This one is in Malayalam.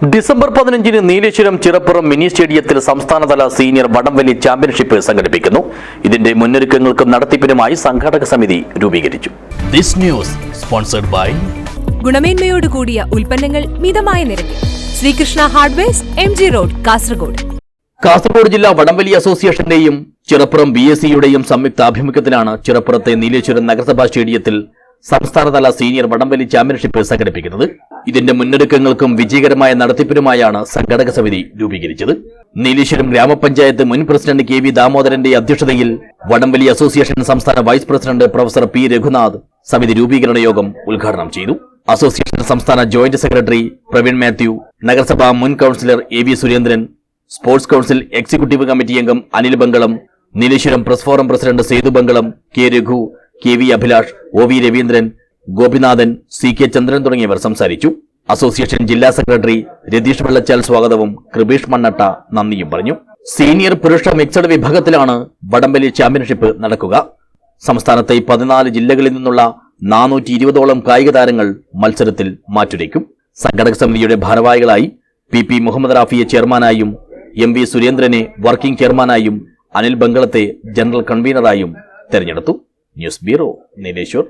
ഡിസംബർ 15-ന് നീലേശ്വരം ചിറപ്പുറം മിനി സ്റ്റേഡിയത്തിൽ സംസ്ഥാനതല സീനിയർ വടംവലി ചാമ്പ്യൻഷിപ്പ് സംഘടിപ്പിക്കുന്നു. ഇതിന്റെ മുന്നൊരുക്കങ്ങൾക്കും നടത്തിപ്പിനുമായി സംഘാടക സമിതി രൂപീകരിച്ചു. This news sponsored by ഗുണമേന്മയോട് കൂടിയ ഉൽപ്പന്നങ്ങൾ മിതമായ നിരക്കിൽ Srikrishna hardwares MG road Kasaragod. Kasaragod ജില്ലാ വടംവലി അസോസിയേഷന്റെയും ചിറപ്പുറം BSCയുടെയും സംയുക്താഭിമുഖ്യത്തിലാണ് ചിറപ്പുറത്തെ നീലേശ്വരം നഗരസഭാ സ്റ്റേഡിയത്തിൽ സംസ്ഥാനതല സീനിയർ വടംവലി ചാമ്പ്യൻഷിപ്പ് സംഘടിപ്പിക്കുന്നത്. ഇതിന്റെ മുന്നൊരുക്കങ്ങൾക്കും വിജയകരമായ നടത്തിപ്പിനുമായാണ് സംഘാടക സമിതി രൂപീകരിച്ചത്. നീലേശ്വരം ഗ്രാമപഞ്ചായത്ത് മുൻ പ്രസിഡന്റ് KV ദാമോദരന്റെ അധ്യക്ഷതയിൽ വടംവലി അസോസിയേഷൻ സംസ്ഥാന vice president professor P Raghunath സമിതി രൂപീകരണ യോഗം ഉദ്ഘാടനം ചെയ്തു. അസോസിയേഷൻ സംസ്ഥാന ജോയിന്റ് സെക്രട്ടറി പ്രവീൺ മാത്യു, നഗരസഭാ മുൻ councillor AV Surendran, sports council executive committee അംഗം Anil Bangalam, Nileshwaram press forum president Sethu Bangalam, K Raghu, KV Abhilash, OV Ravindran, Gopinathan, CK Chandran തുടങ്ങിയവർ സംസാരിച്ചു. അസോസിയേഷൻ ജില്ലാ സെക്രട്ടറി രതീഷ് വെള്ളച്ചാൽ സ്വാഗതവും കൃപേഷ് മണ്ണട്ട നന്ദിയും പറഞ്ഞു. സീനിയർ പുരുഷ മിക്സഡ് വിഭാഗത്തിലാണ് വടംവലി ചാമ്പ്യൻഷിപ്പ് നടക്കുക. സംസ്ഥാനത്തെ 14 ജില്ലകളിൽ നിന്നുള്ള 420ഓളം കായിക താരങ്ങൾ മത്സരത്തിൽ മാറ്റുരയ്ക്കും. സംഘടക സമിതിയുടെ ഭാരവാഹികളായി PP മുഹമ്മദ് റാഫിയെ ചെയർമാനായും, MV സുരേന്ദ്രനെ വർക്കിംഗ് ചെയർമാനായും, അനിൽ ബംഗളത്തെ ജനറൽ കൺവീനറായും തെരഞ്ഞെടുത്തു. News bureau, Nileshwar.